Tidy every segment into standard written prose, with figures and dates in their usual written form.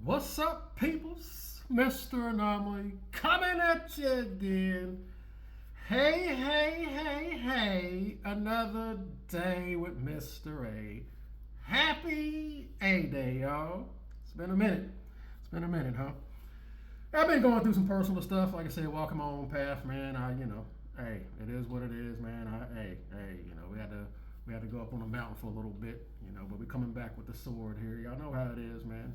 What's up, peoples? Mr. Anomaly coming at you again. Hey. Another day with Mr. A. Happy A Day, y'all. It's been a minute. Huh? I've been going through some personal stuff. Like I said, walking my own path, man. Hey, it is what it is, man. We had to go up on the mountain for a little bit, but we're coming back with the sword here. Y'all know how it is, man.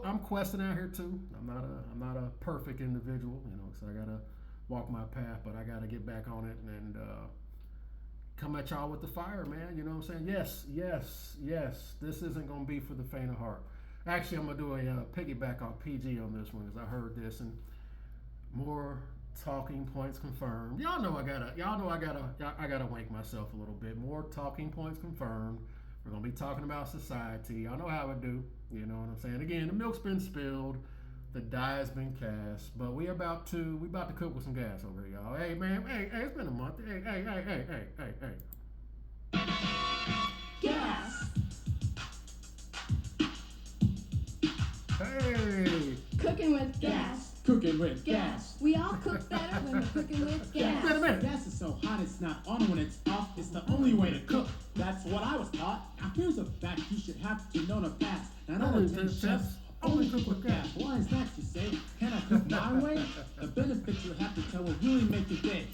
I'm questing out here too. I'm not a perfect individual, so I gotta walk my path, but I gotta get back on it and come at y'all with the fire, man. You know what I'm saying? Yes. This isn't gonna be for the faint of heart. Actually, I'm gonna do a piggyback on PG on this one because I heard this and more talking points confirmed. Y'all know I gotta wank myself a little bit. More talking points confirmed. We're gonna be talking about society. Y'all know how I do. You know what I'm saying? Again, the milk's been spilled, the die has been cast, but we about to cook with some gas over here, y'all. Hey man, hey, it's been a month. Hey. Gas. Hey. Cooking with gas. Cooking with gas. We all cook better when we're cooking with gas. Wait a minute. Gas is so hot it's not on when it's off. It's the only way to cook. That's what I was taught. Now here's a fact you should have to know to pass. Now none of 10 chefs only cook with gas. Why is that, you say? Can I cook my way? The benefits you have to tell will really make your day.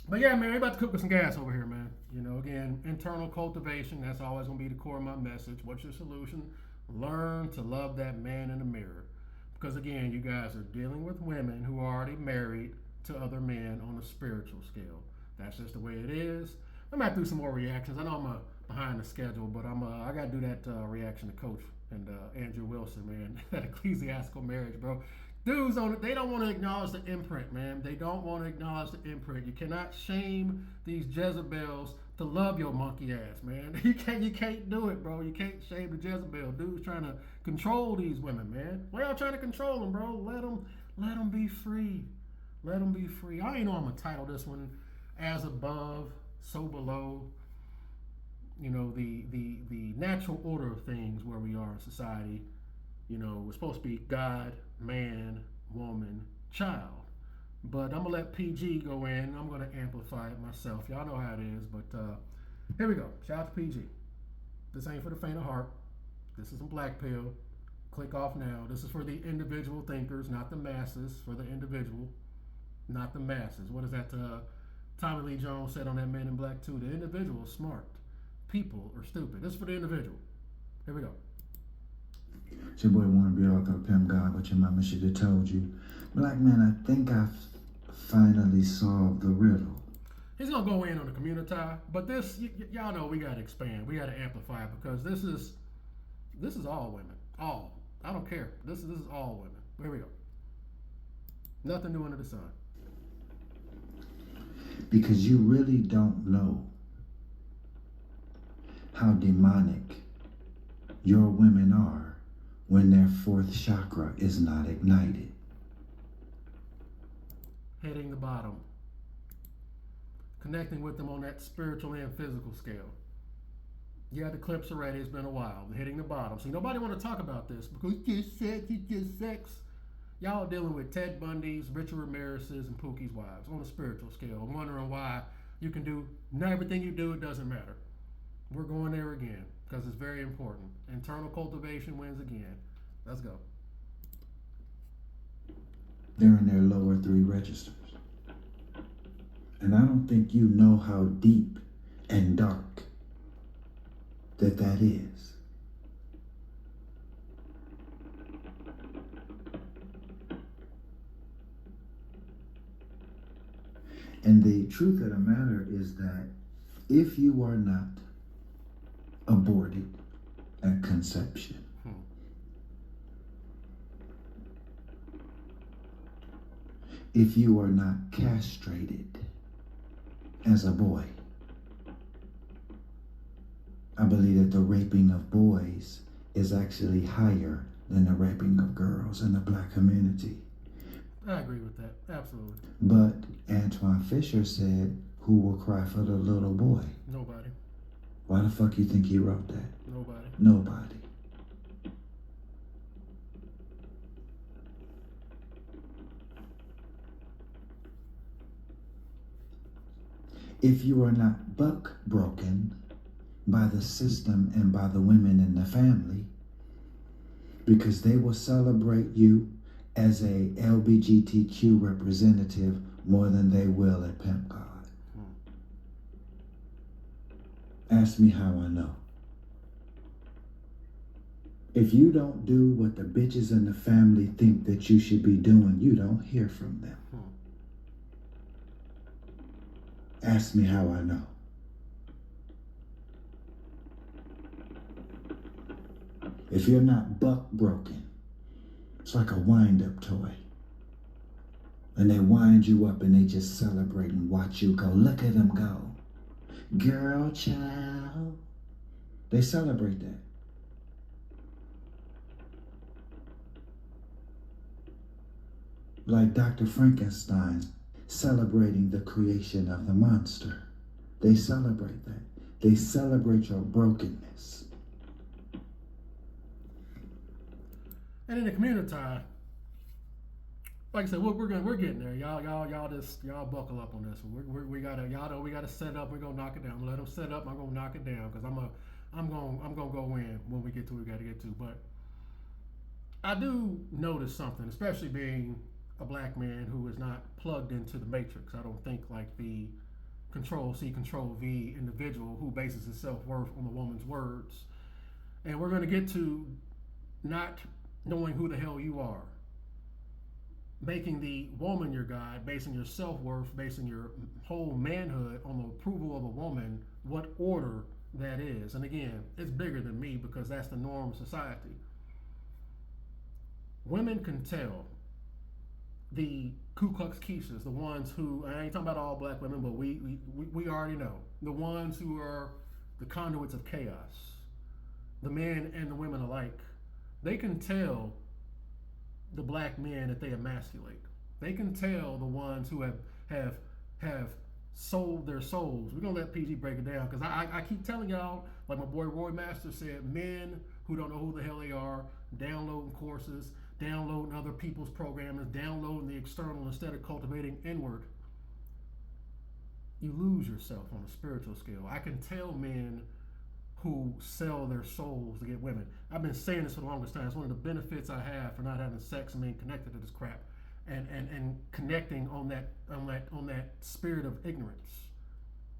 But yeah, man, we about to cook with some gas over here, man. Again, internal cultivation. That's always gonna be the core of my message. What's your solution? Learn to love that man in the mirror. Because again, you guys are dealing with women who are already married to other men on a spiritual scale. That's just the way it is. I might do some more reactions. I know I'm behind the schedule, but I got to do that reaction to Coach and Andrew Wilson, man. That ecclesiastical marriage, bro. Dudes they don't want to acknowledge the imprint, man. They don't want to acknowledge the imprint. You cannot shame these Jezebels to love your monkey ass, man. You can't do it, bro. You can't shame the Jezebel. Dudes trying to control these women, man. Why y'all trying to control them, bro? Let them be free. Let them be free. I ain't know I'm gonna title this one "As Above, So Below." The natural order of things where we are in society. We're supposed to be God, man, woman, child. But I'm going to let PG go in. I'm going to amplify it myself. Y'all know how it is. But here we go. Shout out to PG. This ain't for the faint of heart. This is a black pill. Click off now. This is for the individual thinkers, not the masses. For the individual, not the masses. What is that Tommy Lee Jones said on that Man in Black 2? The individual is smart. People are stupid. This is for the individual. Here we go. It's your boy wanna be all thought Pimp God, but your mama should have told you. Black man, I think I've finally solved the riddle. He's gonna go in on the community, but this, y'all know we gotta expand. We gotta amplify because this is all women. All. I don't care. This is all women. Here we go. Nothing new under the sun. Because you really don't know how demonic your women are when their fourth chakra is not ignited. Hitting the bottom. Connecting with them on that spiritual and physical scale. You had the clips already. It's been a while. Hitting the bottom. See, nobody want to talk about this because it's just sex. Y'all dealing with Ted Bundy's, Richard Ramirez's, and Pookie's wives on a spiritual scale. I'm wondering why you can do everything you do. It doesn't matter. We're going there again because it's very important. Internal cultivation wins again. Let's go. They're in their lower three registers. And I don't think you know how deep and dark that is. And the truth of the matter is that if you are not aborted at conception, if you are not castrated as a boy, I believe that the raping of boys is actually higher than the raping of girls in the black community. I agree with that. Absolutely. But Antoine Fisher said, who will cry for the little boy? Nobody. Why the fuck you think he wrote that? Nobody. Nobody. If you are not buck broken by the system and by the women in the family, because they will celebrate you as a LBGTQ representative more than they will at Pimp God. Ask me how I know. If you don't do what the bitches in the family think that you should be doing, you don't hear from them. Ask me how I know. If you're not buck broken, it's like a wind-up toy. And they wind you up and they just celebrate and watch you go. Look at them go. Girl, child. They celebrate that. Like Dr. Frankenstein celebrating the creation of the monster. They celebrate that. They celebrate your brokenness. And in the community, like I said, we're getting there. Y'all buckle up on this one. We gotta set up. We're gonna knock it down. Let them set up. I'm gonna knock it down because I'm gonna go in when we get to what we gotta get to. But I do notice something, especially being a black man who is not plugged into the matrix. I don't think like the Control C, Control V individual who bases his self-worth on the woman's words. And we're gonna get to not knowing who the hell you are. Making the woman your God, basing your self-worth, basing your whole manhood on the approval of a woman, what order that is. And again, it's bigger than me because that's the norm of society. Women can tell the Ku Klux Keishas, the ones who, I ain't talking about all black women, but we already know, the ones who are the conduits of chaos, the men and the women alike. They can tell the black men that they emasculate. They can tell the ones who have sold their souls. We're gonna let PG break it down because I keep telling y'all, like my boy Roy Master said, men who don't know who the hell they are, downloading courses, downloading other people's programming, downloading the external instead of cultivating inward. You lose yourself on a spiritual scale. I can tell men who sell their souls to get women. I've been saying this for the longest time. It's one of the benefits I have for not having sex and being connected to this crap, and connecting on that spirit of ignorance.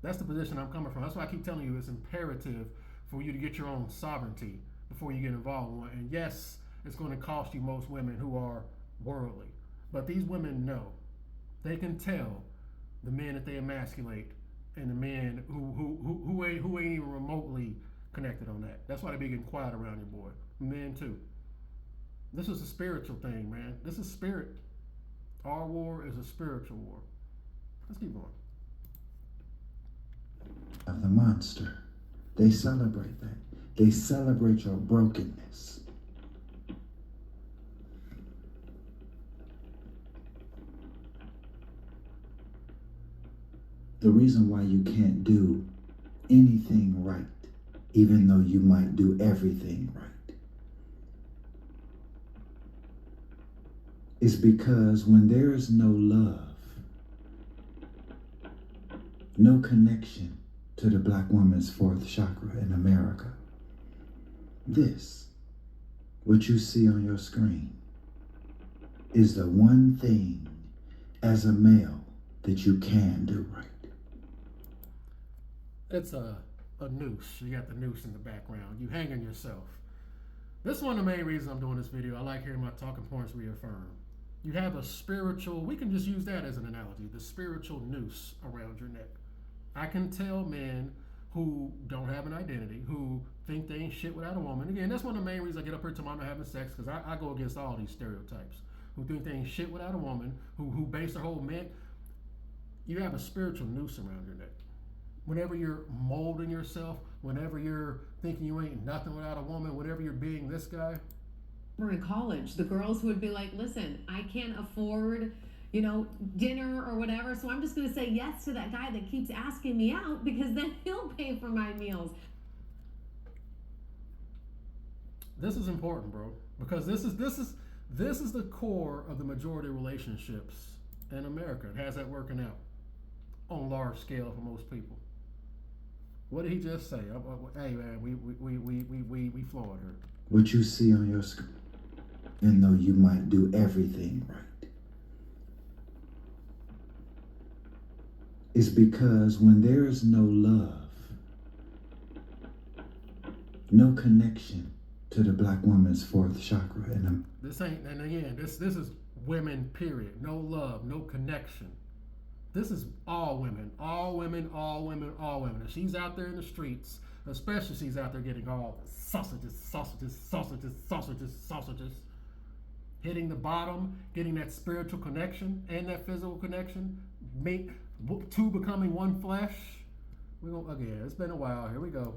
That's the position I'm coming from. That's why I keep telling you it's imperative for you to get your own sovereignty before you get involved in one. And yes, it's going to cost you most women who are worldly, but these women know. They can tell the men that they emasculate and the men who ain't even remotely connected on that. That's why they be getting quiet around your boy. Men too. This is a spiritual thing, man. This is spirit. Our war is a spiritual war. Let's keep going. Of the monster. They celebrate that. They celebrate your brokenness. The reason why you can't do anything right, even though you might do everything right, is because when there is no love, no connection to the black woman's fourth chakra in America, this, what you see on your screen, is the one thing as a male that you can do right. It's a noose. You got the noose in the background. You hanging yourself. This is one of the main reasons I'm doing this video. I like hearing my talking points reaffirmed. You have a spiritual, we can just use that as an analogy, the spiritual noose around your neck. I can tell men who don't have an identity, who think they ain't shit without a woman. Again, that's one of the main reasons I get up here tomorrow not having sex, because I go against all these stereotypes. Who think they ain't shit without a woman, who base their whole man. You have a spiritual noose around your neck. Whenever you're molding yourself, whenever you're thinking you ain't nothing without a woman, whenever you're being this guy. We're in college, the girls who would be like, listen, I can't afford, dinner or whatever, so I'm just going to say yes to that guy that keeps asking me out because then he'll pay for my meals. This is important, bro, because this is the core of the majority of relationships in America. It has that working out on a large scale for most people. What did he just say? Hey man, we flawed her. What you see on your screen, and though you might do everything right, is because when there is no love, no connection to the black woman's fourth chakra, and This ain't, and again, this is women, period. No love, no connection. This is all women, all women, all women, all women. If she's out there in the streets, especially she's out there getting all the sausages, hitting the bottom, getting that spiritual connection and that physical connection, two becoming one flesh. Again, it's been a while. Here we go.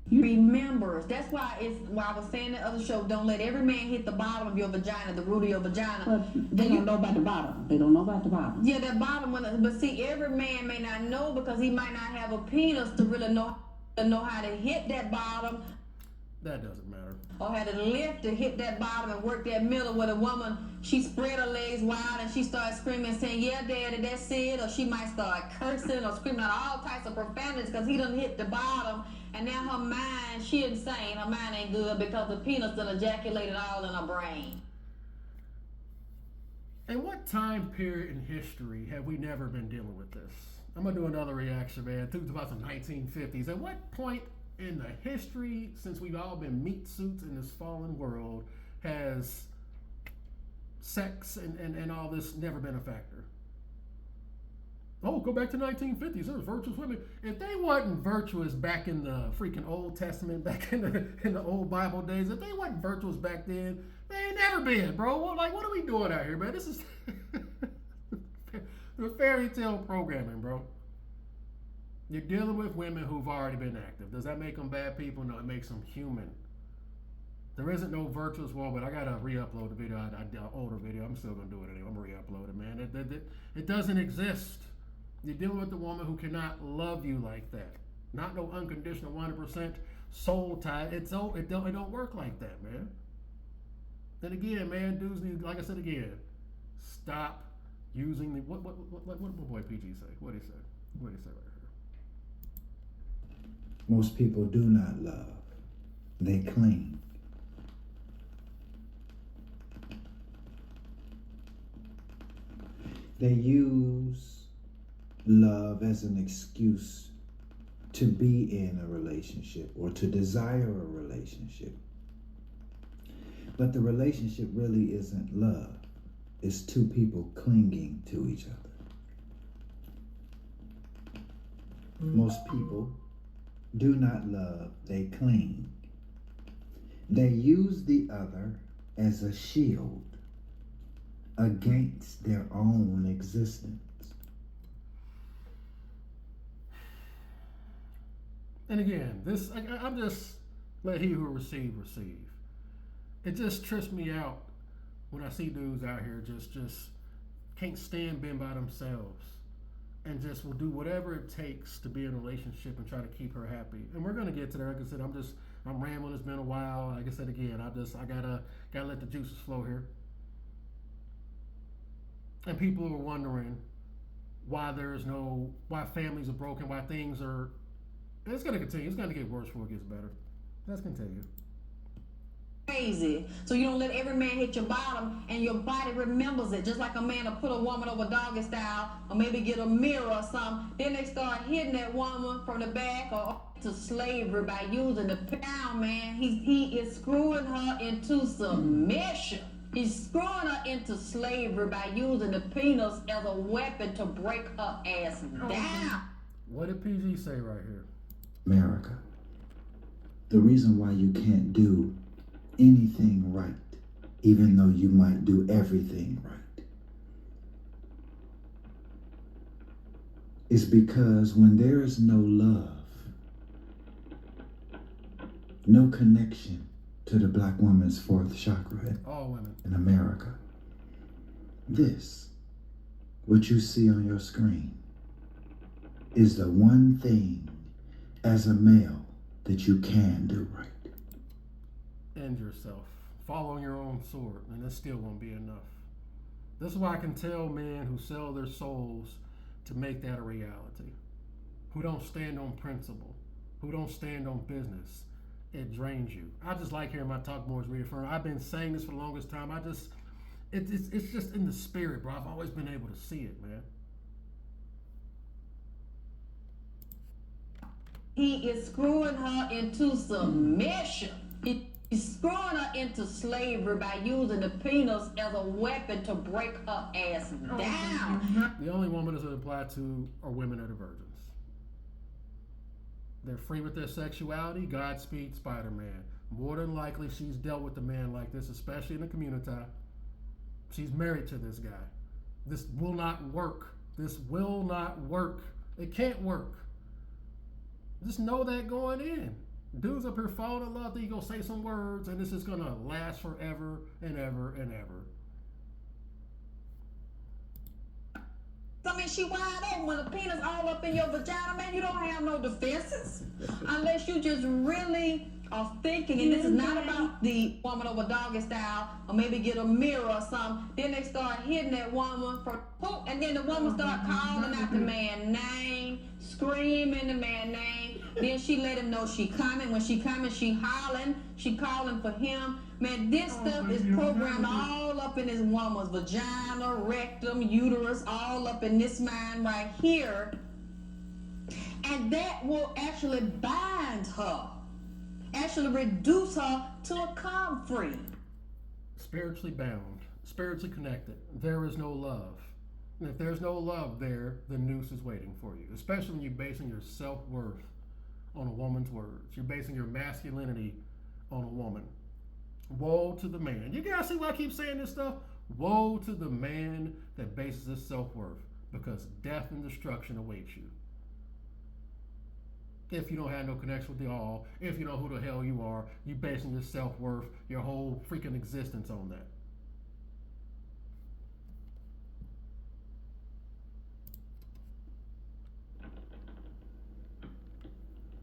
You remembers. That's why I was saying the other show, don't let every man hit the bottom of your vagina, the root of your vagina. But they don't know about the bottom. They don't know about the bottom. Yeah, that bottom one. But see, every man may not know because he might not have a penis to really know how to hit that bottom. That doesn't matter. Or had a lift to hit that bottom and work that middle where the woman, she spread her legs wide and she started screaming and saying, yeah, daddy, that's it. Or she might start cursing or screaming out all types of profanities because he done hit the bottom. And now her mind, she insane. Her mind ain't good because the penis done ejaculated all in her brain. In what time period in history have we never been dealing with this? I'm going to do another reaction, man. Talk about some 1950s. At what point in the history, since we've all been meat suits in this fallen world, has sex and all this never been a factor? Oh, go back to 1950s. There was virtuous women. If they wasn't virtuous back in the freaking Old Testament, back in the old Bible days, if they wasn't virtuous back then, they ain't never been, bro. What are we doing out here, man? This is the fairy tale programming, bro. You're dealing with women who've already been active. Does that make them bad people? No, it makes them human. There isn't no virtuous woman. I gotta re-upload the video. I older video. I'm still gonna do it anyway. I'm gonna re-upload it, man. It doesn't exist. You're dealing with a woman who cannot love you like that. Not no unconditional 100% soul tie. It don't work like that, man. And again, man, dudes need, like I said again, stop using the what boy PG say? What did he say? What did he say right here? most people do not love. They cling. They use love as an excuse to be in a relationship or to desire a relationship. But the relationship really isn't love. It's two people clinging to each other. Most people do not love, they cling. They use the other as a shield against their own existence. And again, this I'm just let he who receive. It just trips me out when I see dudes out here just can't stand being by themselves and just will do whatever it takes to be in a relationship and try to keep her happy. And we're gonna get to there. Like I said, I'm rambling. It's been a while. Like I said again, I gotta let the juices flow here. And people are wondering why families are broken, why things are. It's gonna continue. It's gonna get worse before it gets better. Let's continue. Crazy. So you don't let every man hit your bottom and your body remembers it. Just like a man will put a woman over doggy style or maybe get a mirror or something. Then they start hitting that woman from the back or to slavery by using the pound, man. He is screwing her into submission. He's screwing her into slavery by using the penis as a weapon to break her ass down. What did PG say right here? America, the reason why you can't do anything right, even though you might do everything right, is because when there is no love, no connection to the black woman's fourth chakra All women. in America, this, what you see on your screen, is the one thing as a male that you can do right. end yourself. Fall on your own sword, and it still won't be enough. This is why I can tell men who sell their souls to make that a reality, who don't stand on principle, who don't stand on business. It drains you. I just like hearing my talk boys reaffirm. I've been saying this for the longest time. It's just in the spirit, bro. I've always been able to see it, man. He is screwing her into submission. He's screwing her into slavery by using the penis as a weapon to break her ass down. The only woman this would apply to are women that are virgins. They're free with their sexuality. Godspeed, Spider-Man. More than likely, she's dealt with a man like this, especially in the community. She's married to this guy. This will not work. This will not work. It can't work. Just know that going in. Dudes up here falling in love, then you go say some words, and this is gonna last forever and ever and ever. I mean, she wide open when the penis all up in your vagina, man. You don't have no defenses unless you just really are thinking. And this is not about the woman over doggy style, or maybe get a mirror or something. Then they start hitting that woman for poop, and then the woman start calling out the man's name, screaming the man's name. Then she let him know she coming. When she coming, she hollering. She calling for him. Man, this stuff is programmed all up in this woman's vagina, rectum, uterus, all up in this mind right here. And that will actually bind her, actually reduce her to a comfrey. Spiritually bound, spiritually connected. There is no love. And if there's no love there, the noose is waiting for you, especially when you're basing your self-worth on a woman's words. You're basing your masculinity on a woman. Woe to the man. You guys see why I keep saying this stuff? Woe to the man that bases his self-worth, because death and destruction awaits you. If you don't have no connection with the all, if you know who the hell you are, you basing your self-worth, your whole freaking existence on that.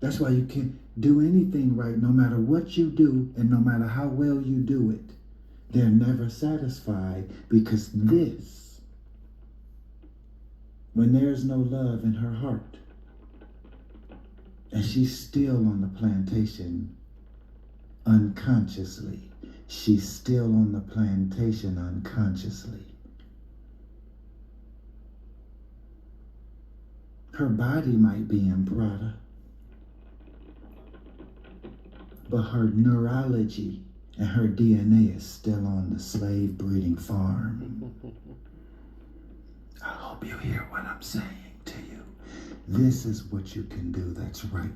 That's why you can't do anything right, no matter what you do and no matter how well you do it. They're never satisfied, because this, when there's no love in her heart, and she's still on the plantation unconsciously, she's still on the plantation unconsciously. Her body might be in Prada, but her neurology and her DNA is still on the slave breeding farm. I hope you hear what I'm saying to you. This is what you can do that's right,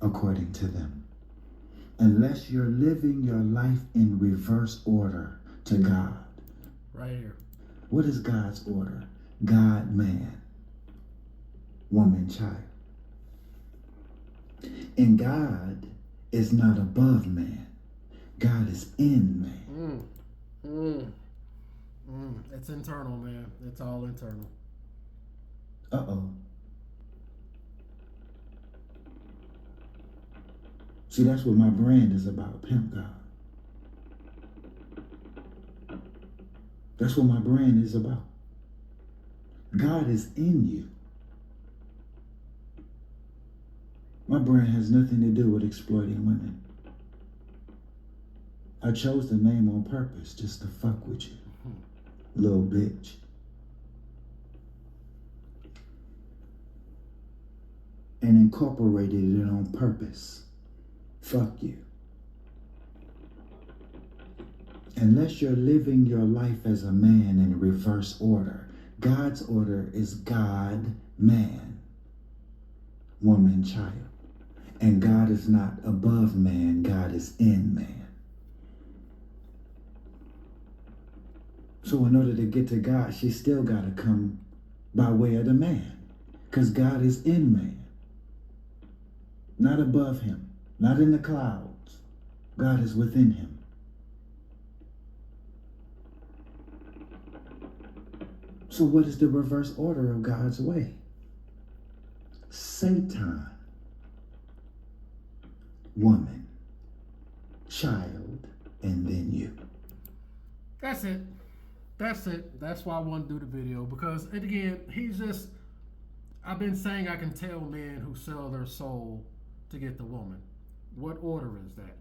according to them. Unless you're living your life in reverse order to God. Right here. What is God's order? God, man, woman, child. And God is not above man. God is in man. It's internal, man. It's all internal. Uh-oh. See, that's what my brand is about, Pimp God. That's what my brand is about. God is in you. My brand has nothing to do with exploiting women. I chose the name on purpose just to fuck with you, little bitch. And incorporated it on purpose. Fuck you. Unless you're living your life as a man in reverse order. God's order is God, man, woman, child. And God is not above man, God is in man. So in order to get to God, she still got to come by way of the man. Because God is in man. Not above him. Not in the clouds. God is within him. So what is the reverse order of God's way? Satan, woman, child, and then you. That's it. That's it. That's why I want to do the video, because, and again, I've been saying I can tell men who sell their soul to get the woman. What order is that?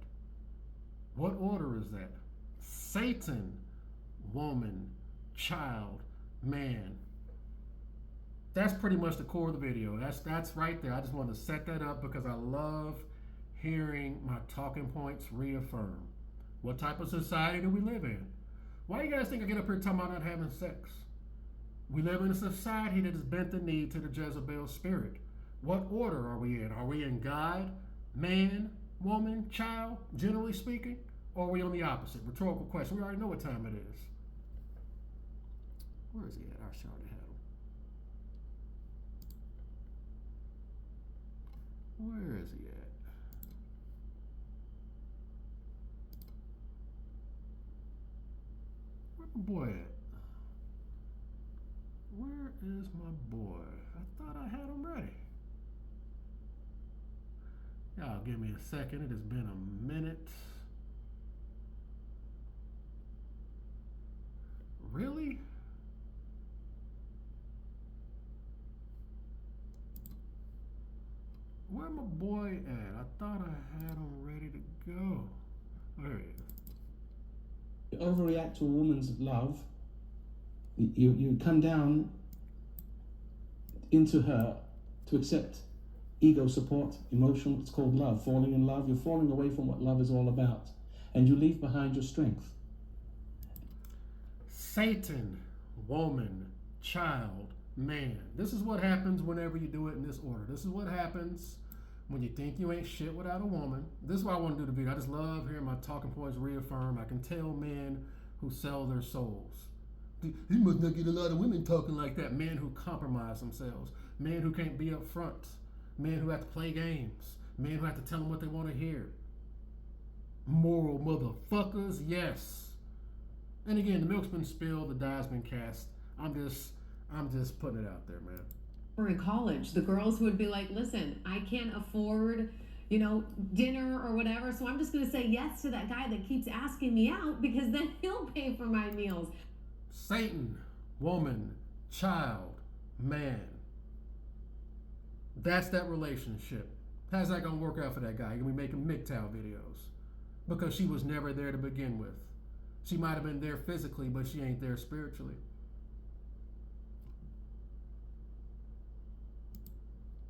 What order is that? Satan, woman, child, man. That's pretty much the core of the video. That's right there. I just wanted to set that up because I love hearing my talking points reaffirmed. What type of society do we live in? Why do you guys think I get up here talking about not having sex? We live in a society that has bent the knee to the Jezebel spirit. What order are we in? Are we in God, man, woman, child, generally speaking? Or are we on the opposite? Rhetorical question. We already know what time it is. Where is he at? I already had him. Where is he at? Where my boy at? Where is my boy? I thought I had him ready. Y'all give me a second. It has been a minute. Really? Where my boy at? I thought I had him ready to go. There he is. You overreact to a woman's love. You come down into her to accept ego support, emotion. It's called love, falling in love. You're falling away from what love is all about. And you leave behind your strength. Satan, woman, child, man. This is what happens whenever you do it in this order. This is what happens when you think you ain't shit without a woman. This is why I want to do the video. I just love hearing my talking points reaffirmed. I can tell men who sell their souls. He must not get a lot of women talking like that. Men who compromise themselves. Men who can't be up front. Men who have to play games. Men who have to tell them what they want to hear. Moral motherfuckers, yes. And again, the milk's been spilled, the die's been cast. I'm just putting it out there, man. Or in college, the girls would be like, listen, I can't afford, dinner or whatever, so I'm just going to say yes to that guy that keeps asking me out because then he'll pay for my meals. Satan, woman, child, man. That's that relationship. How's that going to work out for that guy? You're going to be making MGTOW videos because she was never there to begin with. She might have been there physically, but she ain't there spiritually.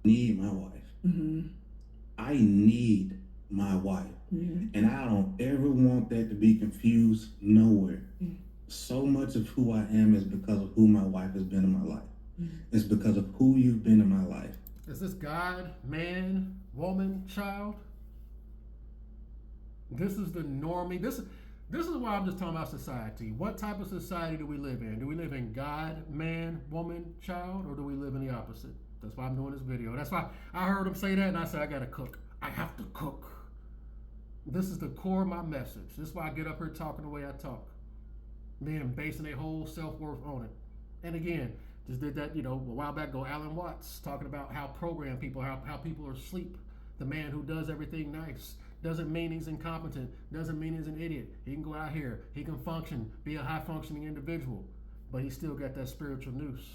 Need my wife. Mm-hmm. I need my wife. Mm-hmm. And I don't ever want that to be confused nowhere. Mm-hmm. So much of who I am is because of who my wife has been in my life. Mm-hmm. It's because of who you've been in my life. Is this God, man, woman, child? This is the normie. This is why I'm just talking about society. What type of society do we live in? Do we live in God, man, woman, child, or do we live in the opposite? That's why I'm doing this video. That's why I heard him say that and I said, I gotta cook. I have to cook. This is the core of my message. This is why I get up here talking the way I talk. Men basing their whole self-worth on it. And again, just did that, a while back ago, Alan Watts talking about how programmed people, how people are asleep. The man who does everything nice. Doesn't mean he's incompetent. Doesn't mean he's an idiot. He can go out here. He can function, be a high-functioning individual. But he still got that spiritual noose.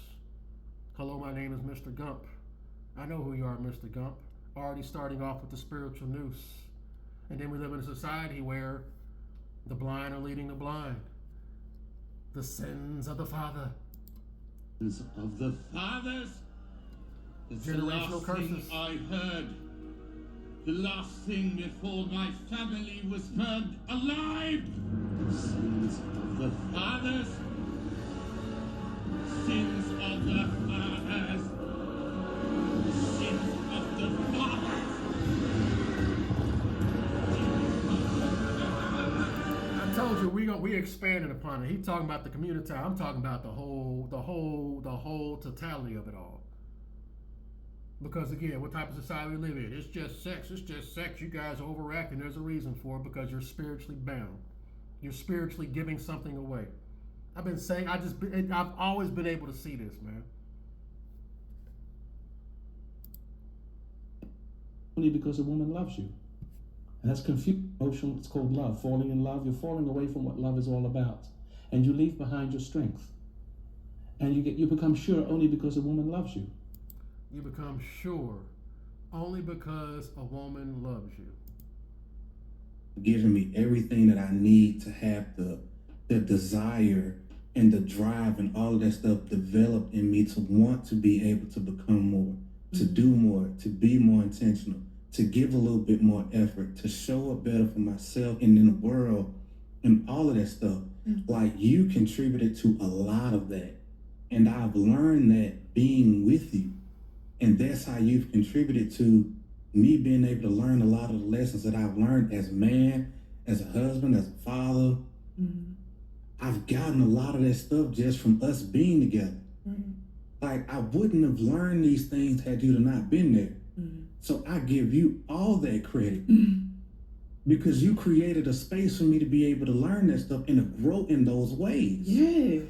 Hello, my name is Mr. Gump. I know who you are, Mr. Gump. Already starting off with the spiritual noose. And then we live in a society where the blind are leading the blind. The sins of the father. Of the fathers. It's the Generational last curses. thing I heard. The last thing before my family was burned alive. Sins of the fathers. Sins of the fathers. Sins of the fathers. I told you we expanded upon it. He talking about the community. I'm talking about the whole totality of it all. Because again, what type of society we live in? It's just sex. It's just sex. You guys are overacting. There's a reason for it because you're spiritually bound. You're spiritually giving something away. I've been saying, I've always been able to see this, man. Only because a woman loves you. And that's confused emotion. It's called love. Falling in love. You're falling away from what love is all about. And you leave behind your strength. And you become sure only because a woman loves you. You become sure only because a woman loves you. Giving me everything that I need to have the desire and the drive and all of that stuff developed in me to want to be able to become more, to do more, to be more intentional, to give a little bit more effort, to show up better for myself and in the world and all of that stuff. Like, you contributed to a lot of that. And I've learned that being with you. And that's how you've contributed to me being able to learn a lot of the lessons that I've learned as a man, as a husband, as a father. I've gotten a lot of that stuff just from us being together. Like, I wouldn't have learned these things had you not been there. So I give you all that credit because you created a space for me to be able to learn that stuff and to grow in those ways. Yes.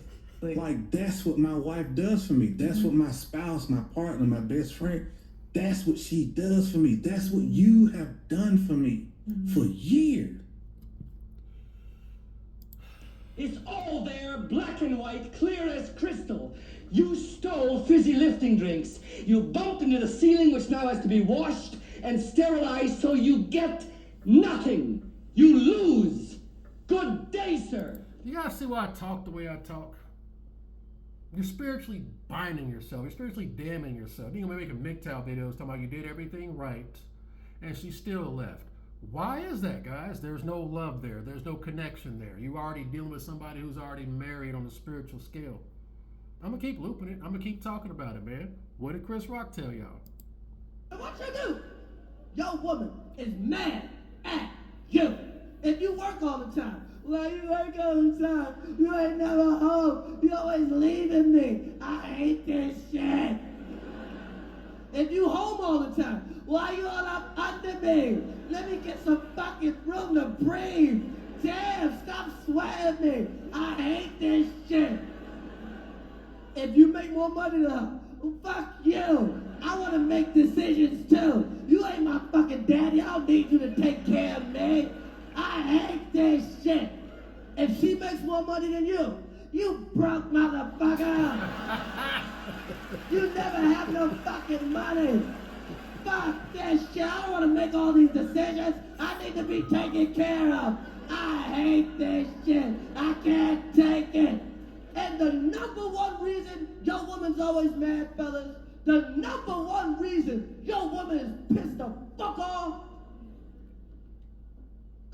Like, that's what my wife does for me. That's what my spouse, my partner, my best friend, that's what she does for me. That's what you have done for me for years. It's all there, black and white, clear as crystal. You stole fizzy lifting drinks. You bumped into the ceiling, which now has to be washed and sterilized, so you get nothing. You lose. Good day, sir. You guys see why I talk the way I talk? You're spiritually binding yourself. You're spiritually damning yourself. You're going to be making MGTOW videos talking about you did everything right, and she still left. Why is that, guys? There's no love there. There's no connection there. You're already dealing with somebody who's already married on a spiritual scale. I'm going to keep looping it. I'm going to keep talking about it, man. What did Chris Rock tell y'all? What you do? Your woman is mad at you. If you work all the time, well, you work all the time, you ain't never home, you always leaving me. I hate this shit. If you home all the time, why you all up under me? Let me get some fucking room to breathe. Damn, stop sweating me. I hate this shit. If you make more money than her, well, fuck you. I want to make decisions too. You ain't my fucking daddy. I don't need you to take care of me. I hate this shit. If she makes more money than you broke motherfucker. You never have no fucking money. Fuck this shit. I don't want to make all these decisions. I need to be taken care of. I hate this shit. I can't take it. And the number one reason your woman's always mad, fellas, the number one reason your woman is pissed the fuck off,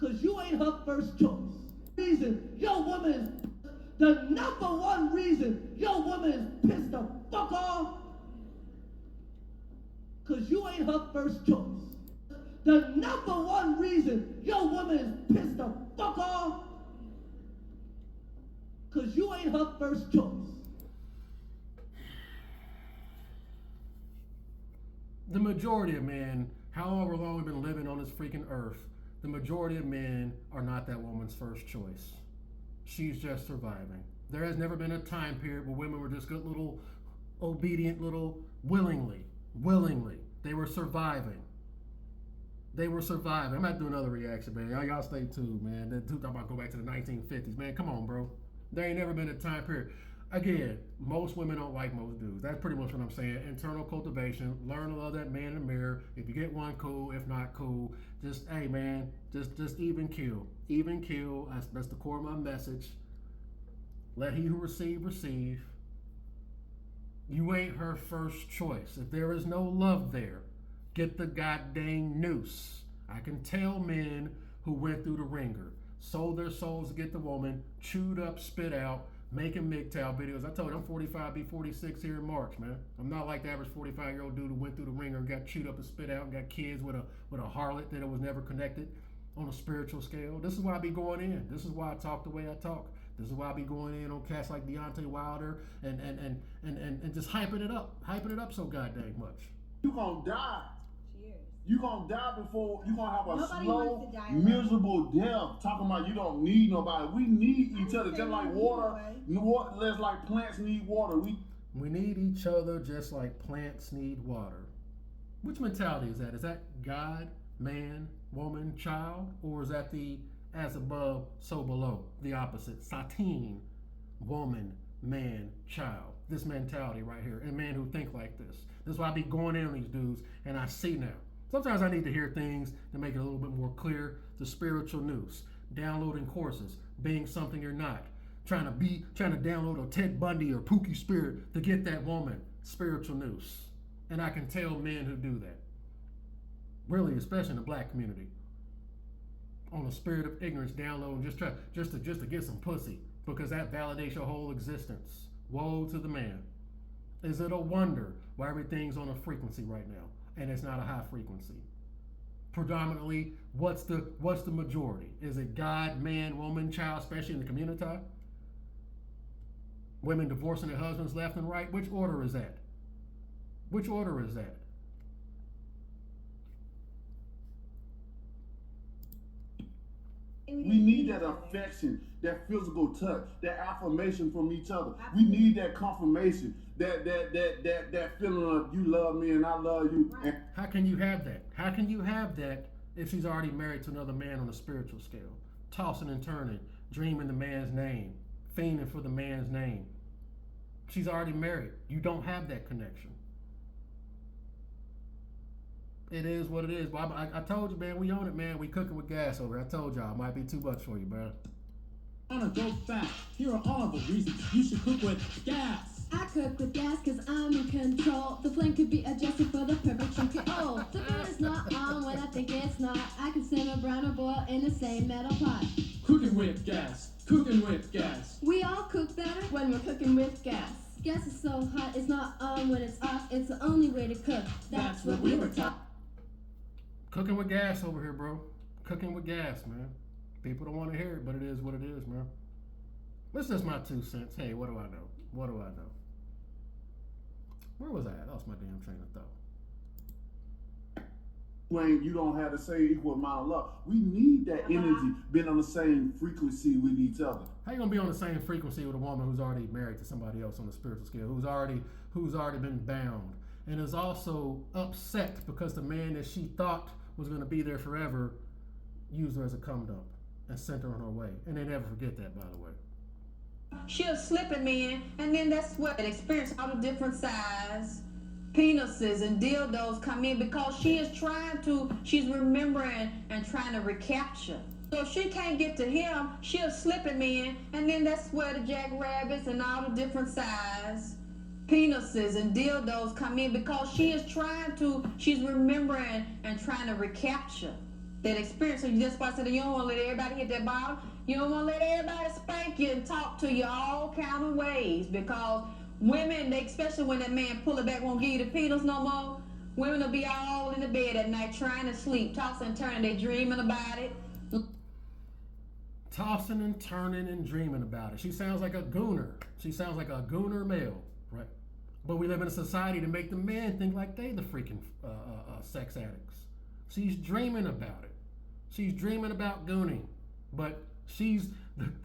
cause you ain't her first choice. The number one reason your woman is pissed the fuck off, cause you ain't her first choice. The number one reason your woman is pissed the fuck off, cause you ain't her first choice. The majority of men, however long we've been living on this freaking earth, the majority of men are not that woman's first choice. She's just surviving. There has never been a time period where women were just good little, obedient little, willingly. They were surviving. I'm not doing another reaction, man. Y'all stay tuned, man. That dude talking about go back to the 1950s. Man, come on, bro. There ain't never been a time period. Again, most women don't like most dudes. That's pretty much what I'm saying. Internal cultivation. Learn to love that man in the mirror. If you get one, cool. If not, cool. Just, hey, man, just even kill. Even kill. That's the core of my message. Let he who receive. You ain't her first choice. If there is no love there, get the goddamn noose. I can tell men who went through the ringer, sold their souls to get the woman, chewed up, spit out, making MGTOW videos. I told you I'm 45, be 46 here in March, man. I'm not like the average 45-year-old dude who went through the ringer and got chewed up and spit out and got kids with a harlot that was never connected on a spiritual scale. This is why I be going in. This is why I talk the way I talk. This is why I be going in on cats like Deontay Wilder and just hyping it up so goddamn much. You gonna die. You gonna die before you gonna have a Nobody slow, wants to die. miserable death. Talking about you don't need nobody. We need each other just like water. Just like plants need water. We need each other just like plants need water. Which mentality is that? Is that God, man, woman, child, or is that the as above, so below, the opposite? Sateen, woman, man, child. This mentality right here, and men who think like this. This is why I be going in on these dudes, and I see now. Sometimes I need to hear things to make it a little bit more clear. The spiritual noose, downloading courses, being something you're not, trying to download a Ted Bundy or Pookie Spirit to get that woman. Spiritual noose, and I can tell men who do that. Really, especially in the black community, on the spirit of ignorance, downloading just to get some pussy because that validates your whole existence. Woe to the man. Is it a wonder why everything's on a frequency right now and it's not a high frequency? Predominantly, what's the majority? Is it God, man, woman, child, especially in the community? Women divorcing their husbands left and right? Which order is that? Which order is that? We need that affection, that physical touch, that affirmation from each other. We need that confirmation, that feeling of you love me and I love you. And how can you have that? How can you have that if she's already married to another man on a spiritual scale? Tossing and turning, dreaming the man's name, fiending for the man's name. She's already married. You don't have that connection. It is what it is. But I told you, man, we own it, man. We cooking with gas over here. I told y'all, it might be too much for you, bro. On a go fast. Here are all the reasons you should cook with gas. I cook with gas cause I'm in control. The flame could be adjusted for the perfect chunky. Oh, the burn is not on when I think it's not. I can simmer, brown, or boil in the same metal pot. Cooking with gas. Cooking with gas. We all cook better when we're cooking with gas. Gas is so hot, it's not on when it's off. It's the only way to cook. That's what we were taught. Cooking with gas over here, bro. Cooking with gas, man. People don't want to hear it, but it is what it is, man. That's just my 2 cents. Hey, what do I know? What do I know? Where was I at? I lost my damn train of thought. when you don't have the same equal amount of love, we need that energy being on the same frequency with each other. How you gonna be on the same frequency with a woman who's already married to somebody else on the spiritual scale, who's already been bound, and is also upset because the man that she thought was gonna be there forever used her as a cum dump and sent her on her way, and they never forget that, by the way. She'll slip at me, and then that's what experience all the different size penises and dildos come in because she's remembering and trying to recapture. So if she can't get to him, she'll slip at me, and then that's where the jackrabbits and all the different size penises and dildos come in because she's remembering and trying to recapture that experience. So you just about to say, you don't want to let everybody hit that bottom. You don't want to let everybody spank you and talk to you all kind of ways because women, especially when that man pull it back, won't give you the penis no more, women will be all in the bed at night trying to sleep, tossing and turning, they dreaming about it. Tossing and turning and dreaming about it. She sounds like a gooner. She sounds like a gooner male, right? But we live in a society to make the men think like they the freaking sex addicts. She's dreaming about it. She's dreaming about gooning. But the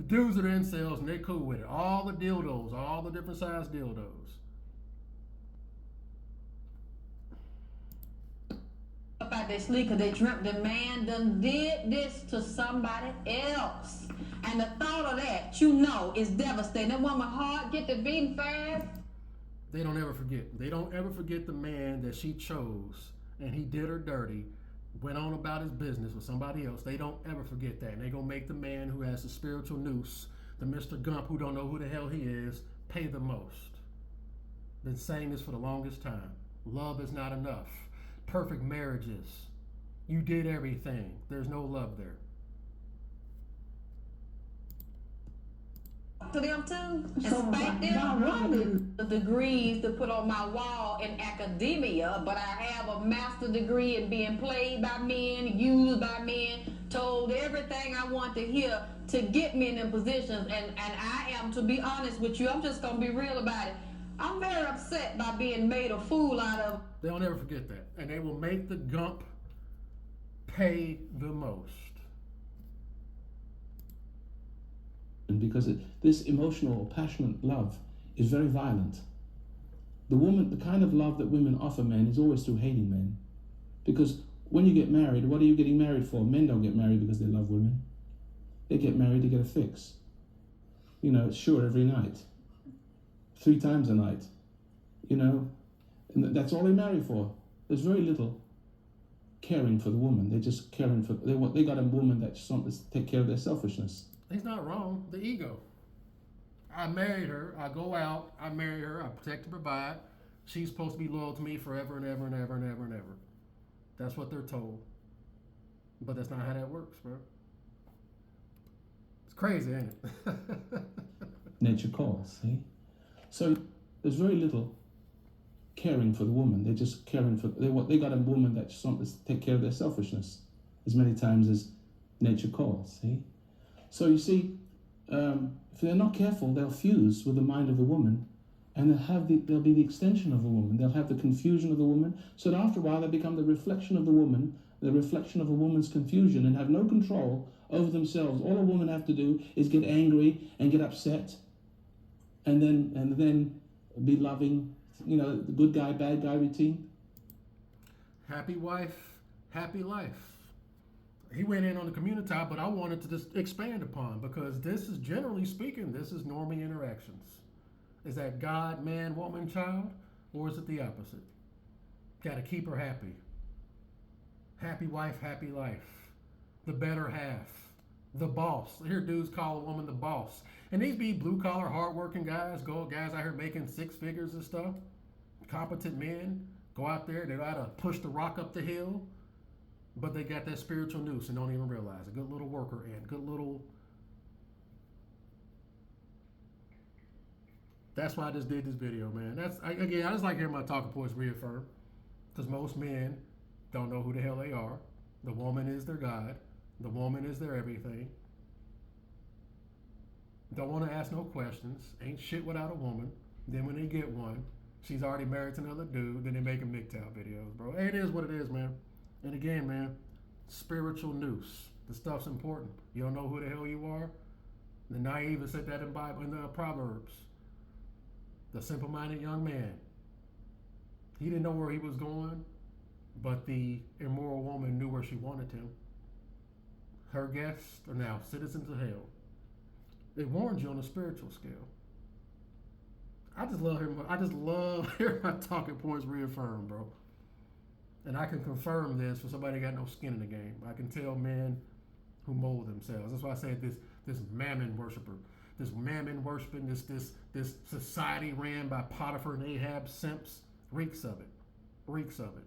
dudes that are incels and they're cool with it. All the dildos, all the different size dildos. About their sleep because they dreamt the man done did this to somebody else. And the thought of that, is devastating. That woman's heart get to beating fast. They don't ever forget. They don't ever forget the man that she chose and he did her dirty, went on about his business with somebody else. They don't ever forget that. And they're going to make the man who has the spiritual noose, the Mr. Gump who don't know who the hell he is, pay the most. Been saying this for the longest time. Love is not enough. Perfect marriages. You did everything. There's no love there. To them too, and spank them. The degrees to put on my wall in academia, but I have a master's degree in being played by men, used by men, told everything I want to hear to get me in them positions, and I am, to be honest with you, I'm just gonna be real about it. I'm very upset by being made a fool out of. They'll never forget that, and they will make the Gump pay the most. Because this emotional, passionate love is very violent. The kind of love that women offer men is always through hating men. Because when you get married, what are you getting married for? Men don't get married because they love women. They get married to get a fix. You know, sure, every night. 3 times a night. You know, and that's all they marry for. There's very little caring for the woman. They're just caring for, they got a woman that just wants to take care of their selfishness. He's not wrong. The ego. I married her. I go out. I marry her. I protect and provide. She's supposed to be loyal to me forever and ever and ever and ever and ever. That's what they're told. But that's not how that works, bro. It's crazy, ain't it? Nature calls, see? So there's very little caring for the woman. They're just caring for, they got a woman that just wants to take care of their selfishness as many times as nature calls, see? So you see, if they're not careful, they'll fuse with the mind of the woman, and they'll be the extension of the woman. They'll have the confusion of the woman, so that after a while they become the reflection of the woman, the reflection of a woman's confusion, and have no control over themselves. All a woman have to do is get angry and get upset, and then be loving, you know, the good guy, bad guy routine. Happy wife, happy life. He went in on the community, but I wanted to just expand upon, because this is, generally speaking, this is normie interactions. Is that God, man, woman, child, or is it the opposite? Got to keep her happy. Happy wife, happy life. The better half. The boss. I hear dudes call a woman the boss. And these be blue-collar, hard-working guys, guys out here making 6 figures and stuff. Competent men go out there, they got to push the rock up the hill, but they got that spiritual noose and don't even realize it. Good little worker ant, good little. That's why I just did this video, man. I just like hearing my talking points reaffirmed, because most men don't know who the hell they are. The woman is their God. The woman is their everything. Don't want to ask no questions. Ain't shit without a woman. Then when they get one, she's already married to another dude. Then they make MGTOW videos, bro. Hey, it is what it is, man. And again, man, spiritual noose. The stuff's important. You don't know who the hell you are? The naive said that in the Proverbs. The simple-minded young man. He didn't know where he was going, but the immoral woman knew where she wanted him. Her guests are now citizens of hell. It warns you on a spiritual scale. I just love hearing my talking points reaffirmed, bro. And I can confirm this for somebody that got no skin in the game. I can tell men who mold themselves. That's why I said this mammon worshiper, this mammon worshiping, this society ran by Potiphar and Ahab simps, reeks of it. Reeks of it.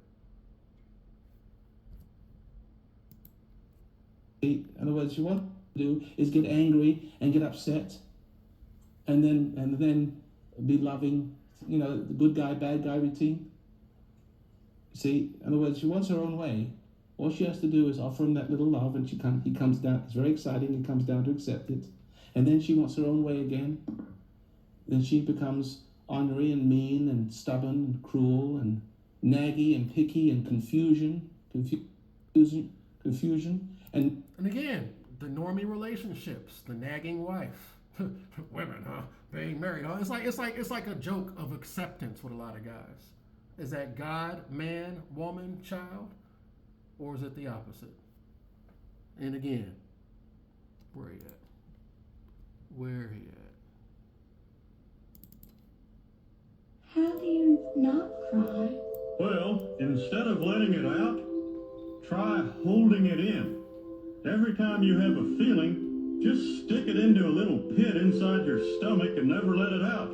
In other words, you want to do is get angry and get upset, and then be loving, you know, the good guy, bad guy routine. See, in other words, she wants her own way. All she has to do is offer him that little love, and he comes down. It's very exciting. He comes down to accept it, and then she wants her own way again. Then she becomes ornery and mean and stubborn and cruel and naggy and picky and confusion. And again, the normie relationships, the nagging wife, women, huh? Being married, huh? It's like a joke of acceptance with a lot of guys. Is that God, man, woman, child, or is it the opposite? And again, where he at? Where he at? How do you not cry? Well, instead of letting it out, try holding it in. Every time you have a feeling, just stick it into a little pit inside your stomach and never let it out.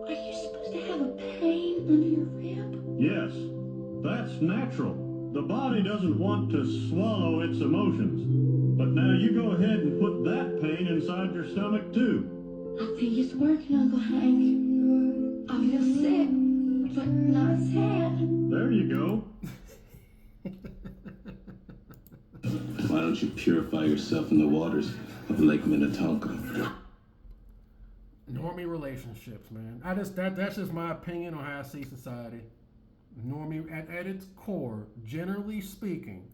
Are you supposed to have a pain under your rib? Yes, that's natural. The body doesn't want to swallow its emotions. But now you go ahead and put that pain inside your stomach too. I think it's working, Uncle Hank. I feel sick, but not sad. There you go. Why don't you purify yourself in the waters of Lake Minnetonka? Normie relationships, man. That's just my opinion on how I see society. Normie at its core, generally speaking,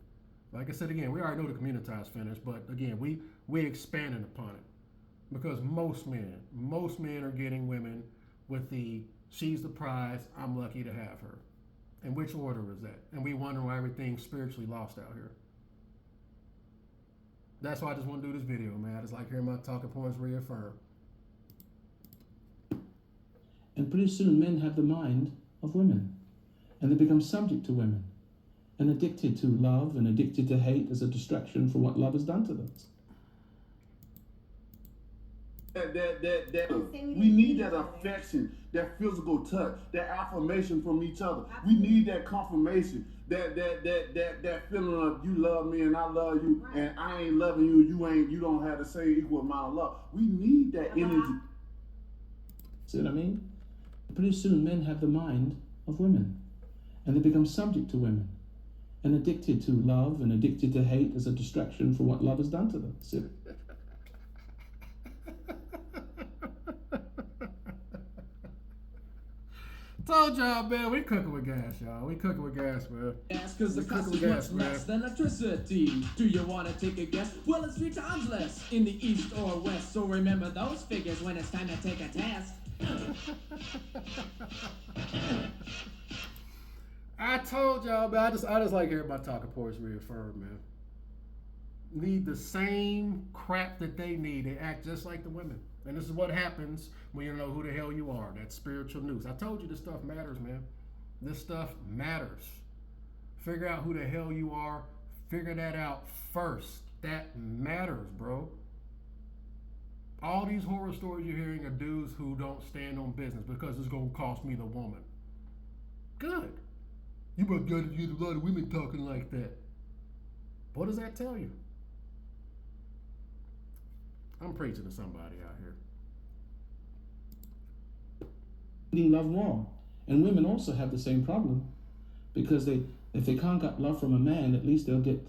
like I said again, we already know the communitized finish, but again, we expanding upon it. Because most men are getting women with the she's the prize, I'm lucky to have her. And which order is that? And we wonder why everything's spiritually lost out here. That's why I just want to do this video, man. I just like hearing my talking points reaffirmed. And pretty soon men have the mind of women. And they become subject to women. And addicted to love and addicted to hate as a distraction for what love has done to them. We need that affection, that physical touch, that affirmation from each other. We need that confirmation, that feeling of you love me and I love you, and I ain't loving you, you don't have the same equal amount of love. We need that energy. See what I mean? Pretty soon men have the mind of women. And they become subject to women. And addicted to love and addicted to hate as a distraction for what love has done to them. See? Told y'all, man, we cooking with gas, y'all. We cooking with gas, man. Gas, cause the We cost cooking is with much less than electricity. Do you wanna take a guess? Well, it's 3 times less in the east or west. So remember those figures when it's time to take a test. I told y'all, man. I just like hearing my talking points reaffirmed, man. Need the same crap that they need. They act just like the women. And this is what happens when you know who the hell you are. That spiritual news. I told you this stuff matters, man. This stuff matters. Figure out who the hell you are. Figure that out first. That matters, bro. All these horror stories you're hearing are dudes who don't stand on business because it's going to cost me the woman. Good. You must get a lot of women talking like that. What does that tell you? I'm preaching to somebody out here. Needing love more. And women also have the same problem. Because if they can't get love from a man, at least they'll get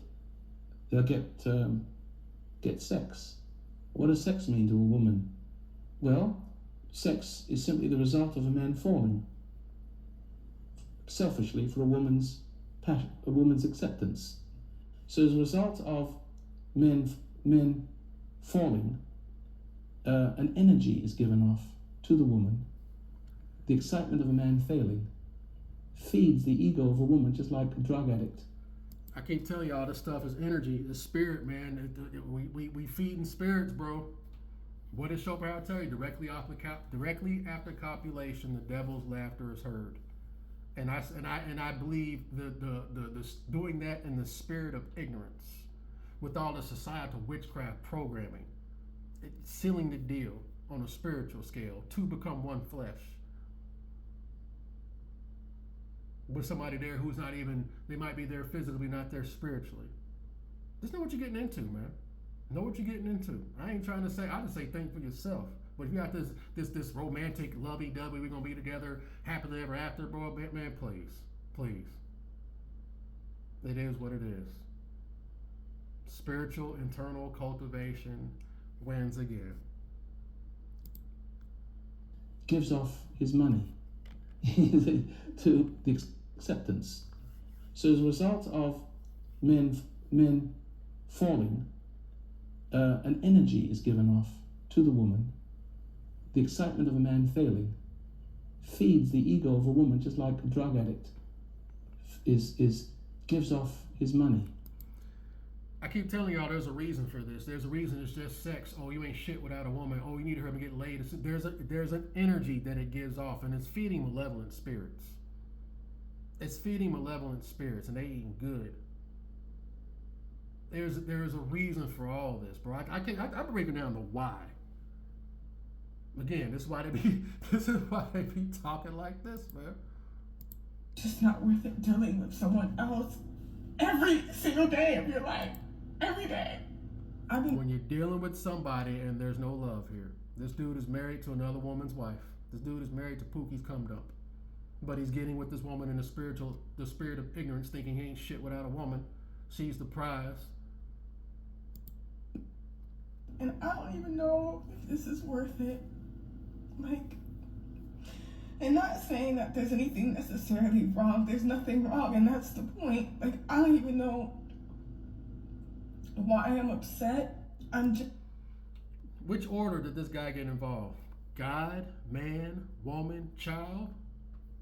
sex. What does sex mean to a woman? Well, sex is simply the result of a man falling selfishly for a woman's passion, a woman's acceptance. So as a result of men falling, an energy is given off to the woman. The excitement of a man failing feeds the ego of a woman just like a drug addict. I keep telling y'all this stuff is energy, it's spirit, man. We feeding spirits, bro. What does Schopenhauer tell you? Directly after copulation, the devil's laughter is heard. And I believe the doing that in the spirit of ignorance, with all the societal witchcraft programming, sealing the deal on a spiritual scale to become one flesh. With somebody there who's not even, they might be there physically, not there spiritually. Just know what you're getting into, man. Know what you're getting into. I ain't trying to say, I just say think for yourself. But if you got this romantic lovey-dovey, we're gonna be together happily ever after, bro, man, please. It is what it is. Spiritual internal cultivation wins again. Gives off his money to the acceptance. So as a result of men falling, an energy is given off to the woman. The excitement of a man failing feeds the ego of a woman just like a drug addict gives off his money. I keep telling y'all there's a reason for this. There's a reason it's just sex. Oh, you ain't shit without a woman. Oh, you need her to get laid. There's an energy that it gives off, and it's feeding malevolent spirits. It's feeding malevolent spirits, and they eating good. There's a reason for all this, bro. I'm breaking down the why. Again, this is why they be talking like this, man. Just not worth it dealing with someone else every single day of your life. Every day. When you're dealing with somebody and there's no love here. This dude is married to another woman's wife. This dude is married to Pookie's cum dump. But he's getting with this woman in the spirit of ignorance, thinking he ain't shit without a woman. She's the prize. And I don't even know if this is worth it. And not saying that there's anything necessarily wrong. There's nothing wrong, and that's the point. I don't even know why I'm upset. I'm just... Which order did this guy get involved? God, man, woman, child,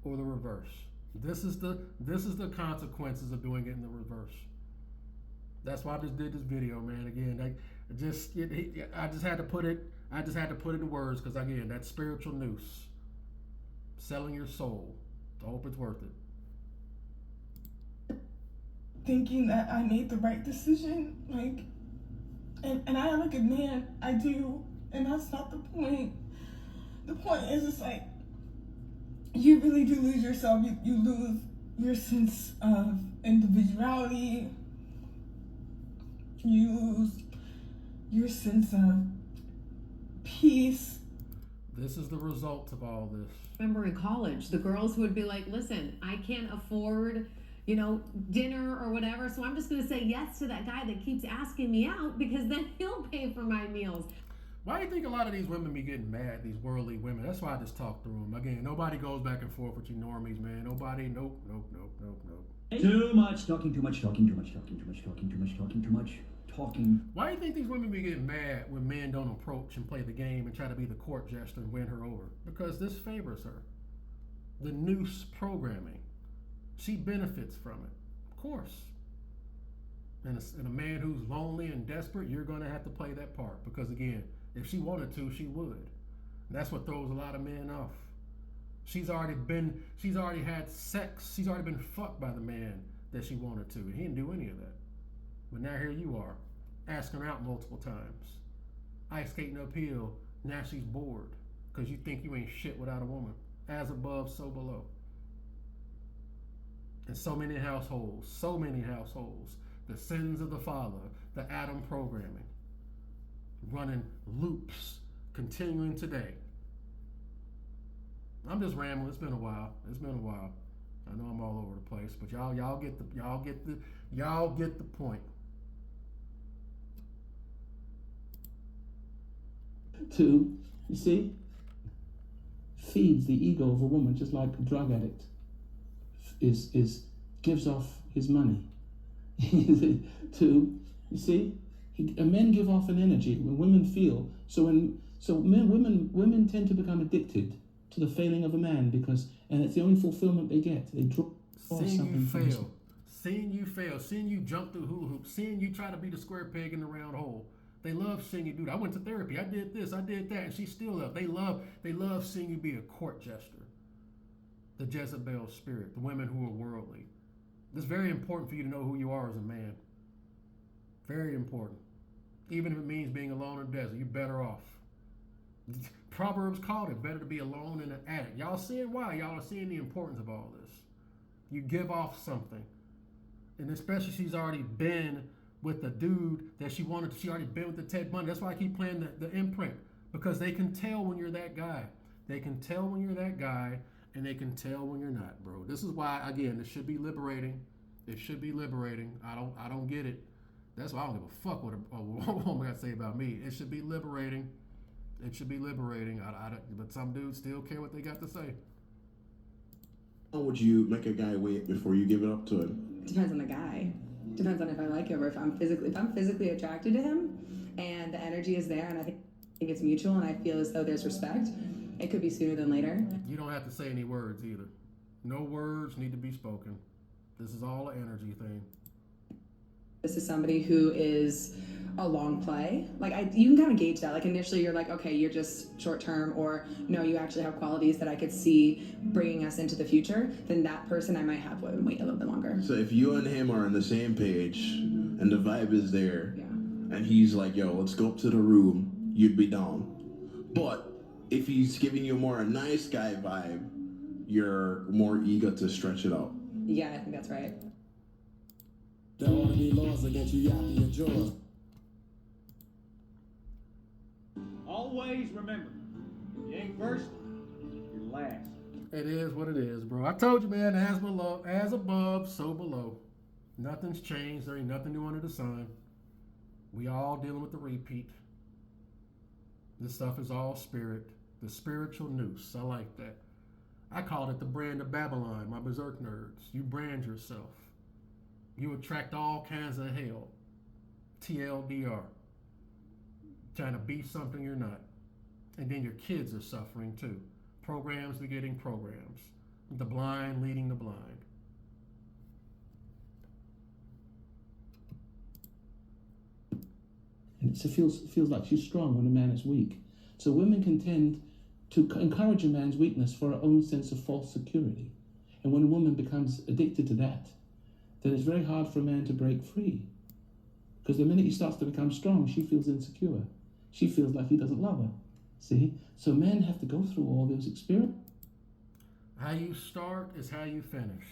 or the reverse? This is the consequences of doing it in the reverse. That's why I just did this video, man. Again, I just had to put it in words because again, that spiritual noose, selling your soul. I hope it's worth it. Thinking that I made the right decision, and I am a good man, I do, and that's not the point. The point is, it's like, you really do lose yourself, you lose your sense of individuality, you lose your sense of peace. This is the result of all this. Remember in college, the girls would be like, listen, I can't afford, dinner or whatever, so I'm just going to say yes to that guy that keeps asking me out because then he'll pay for my meals. Why do you think a lot of these women be getting mad, these worldly women? That's why I just talk through them. Again, nobody goes back and forth with you normies, man. Nobody, nope. Too much talking. Why do you think these women be getting mad when men don't approach and play the game and try to be the court jester and win her over? Because this favors her. The noose programming. She benefits from it, of course. And a man who's lonely and desperate, you're going to have to play that part. Because again, if she wanted to, she would. And that's what throws a lot of men off. She's already had sex. She's already been fucked by the man that she wanted to. And he didn't do any of that. But now here you are, asking her out multiple times. Ice skating uphill, now she's bored. Because you think you ain't shit without a woman. As above, so below. In so many households, the sins of the father, the Adam programming, running loops, continuing today. I'm just rambling. It's been a while. I know I'm all over the place, but y'all get the point. Two, you see, feeds the ego of a woman just like a drug addict gives off his money. Two, you see, men give off an energy when women feel. Women tend to become addicted to the failing of a man and it's the only fulfillment they get. They draw seeing you fail, seeing you jump through hula hoops, seeing you try to be the square peg in the round hole. They love seeing you do that. I went to therapy. I did this. I did that, and she still loved. They love seeing you be a court jester. The Jezebel spirit, the women who are worldly. It's very important for you to know who you are as a man. Very important. Even if it means being alone in the desert, you're better off. Proverbs called it better to be alone in an attic. Y'all seeing why? Y'all are seeing the importance of all this. You give off something. And especially she's already been with the dude that she wanted. She already been with the Ted Bundy. That's why I keep playing the imprint. Because they can tell when you're that guy. They can tell when you're that guy. And they can tell when you're not, bro. This is why, again, this should be liberating. It should be liberating. I don't get it. That's why I don't give a fuck what a woman got to say about me. It should be liberating. It should be liberating. But some dudes still care what they got to say. How would you make a guy wait before you give it up to him? Depends on the guy. Depends on if I like him or if I'm physically attracted to him and the energy is there and I think it's mutual and I feel as though there's respect. It could be sooner than later. You don't have to say any words either. No words need to be spoken. This is all an energy thing. This is somebody who is a long play. You can kind of gauge that. Initially you're like, okay, you're just short term, or no, you actually have qualities that I could see bringing us into the future. Then that person I might have to wait a little bit longer. So if you and him are on the same page and the vibe is there, and he's like, yo, let's go up to the room, you'd be down. But if he's giving you more a nice guy vibe, you're more eager to stretch it out. Yeah, I think that's right. There ought to be laws against you yapping your jaw. Always remember, if you ain't first, you're last. It is what it is, bro. I told you, man, as above, so below. Nothing's changed. There ain't nothing new under the sun. We all dealing with the repeat. This stuff is all spirit. The spiritual noose. I like that. I called it the brand of Babylon, my berserk nerds. You brand yourself. You attract all kinds of hell. TLDR. Trying to be something you're not. And then your kids are suffering too. Programs begetting programs. The blind leading the blind. And it feels like she's strong when a man is weak. So women can tend to encourage a man's weakness for her own sense of false security. And when a woman becomes addicted to that, then it's very hard for a man to break free. Because the minute he starts to become strong, she feels insecure. She feels like he doesn't love her. See? So men have to go through all those experiences. How you start is how you finish.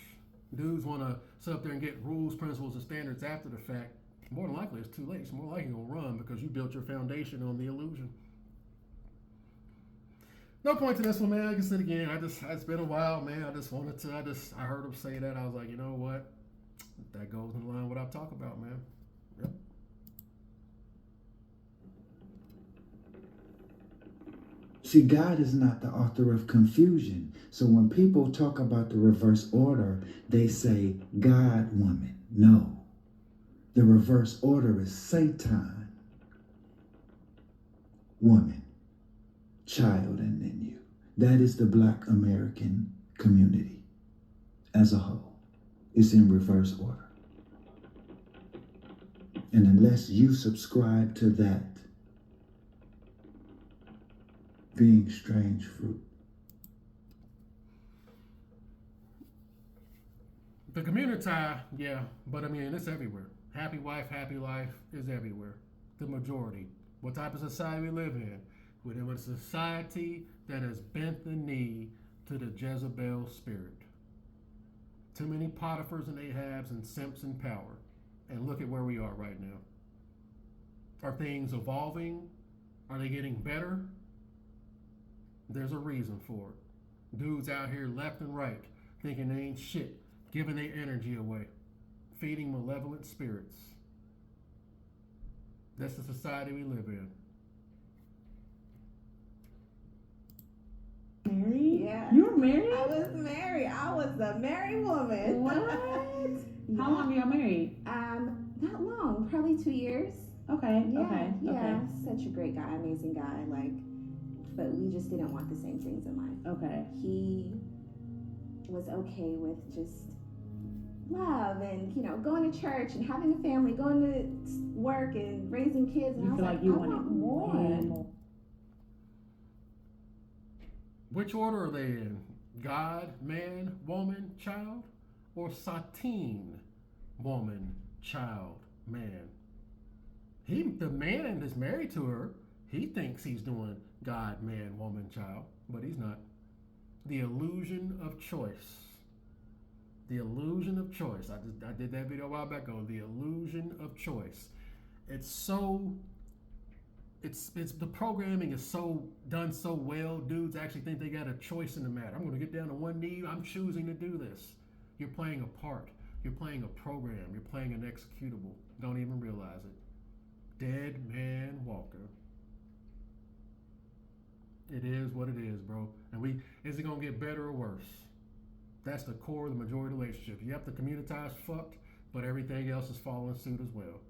Dudes want to sit up there and get rules, principles, and standards after the fact. More than likely, it's too late. It's more likely you're going to run because you built your foundation on the illusion. No point to this one, man. Like I said again, it's been a while, man. I heard him say that. I was like, you know what? That goes in line with what I talk about, man. Yep. See, God is not the author of confusion. So when people talk about the reverse order, they say God, woman. No. The reverse order is Satan, woman, child, and then you. That is the Black American community as a whole. It's in reverse order. And unless you subscribe to that, being strange fruit. The community, yeah, but I mean, it's everywhere. Happy wife, happy life is everywhere. The majority. What type of society we live in? We live in a society that has bent the knee to the Jezebel spirit. Too many Potiphars and Ahabs and simps in power. And look at where we are right now. Are things evolving? Are they getting better? There's a reason for it. Dudes out here left and right thinking they ain't shit, giving their energy away, feeding malevolent spirits. That's the society we live in. Married? Yeah. You were married? I was married. I was a married woman. What? Yeah. How long are y'all married? Not long. Probably 2 years. Okay. Yeah. Okay. Yeah. Okay. Such a great guy, amazing guy. But we just didn't want the same things in life. Okay. He was okay with just love and going to church and having a family, going to work and raising kids. And You I was feel like, like you I wanted want more. more. Which order are they in? God, man, woman, child? Or Satine, woman, child, man? The man is married to her. He thinks he's doing God, man, woman, child, but he's not. The illusion of choice. The illusion of choice. I did that video a while back ago. The illusion of choice. It's the programming is done so well. Dudes actually think they got a choice in the matter. I'm going to get down to one knee. I'm choosing to do this. You're playing a part. You're playing a program. You're playing an executable. Don't even realize it. Dead man walker. It is what it is, bro. And is it gonna get better or worse? That's the core of the majority of relationships. Yep, the communitized fucked, but everything else is following suit as well.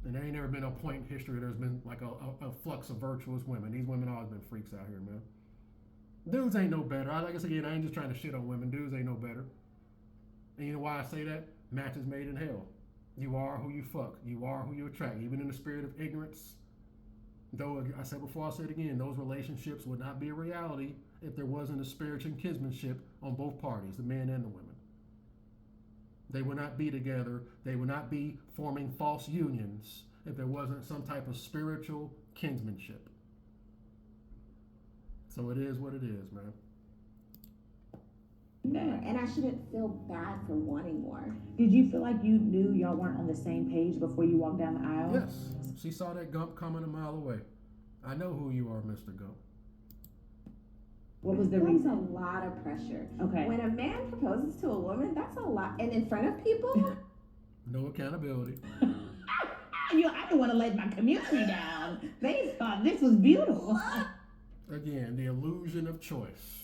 And there ain't never been a point in history there's been like a flux of virtuous women. These women always been freaks out here, man. Dudes ain't no better. Like I said again, I ain't just trying to shit on women. Dudes ain't no better. And you know why I say that? Matches made in hell. You are who you fuck. You are who you attract. Even in the spirit of ignorance. Though I said before, I'll say it again, those relationships would not be a reality if there wasn't a spiritual kinsmanship on both parties, the men and the women. They would not be together. They would not be forming false unions if there wasn't some type of spiritual kinsmanship. So it is what it is, man. And I shouldn't feel bad for wanting more. Did you feel like you knew y'all weren't on the same page before you walked down the aisle? Yes. She saw that Gump coming a mile away. I know who you are, Mr. Gump. What was the That's reason? a lot of pressure. Okay. When a man proposes to a woman, that's a lot. And in front of people? No accountability. I didn't want to let my community down. They thought this was beautiful. Again, the illusion of choice.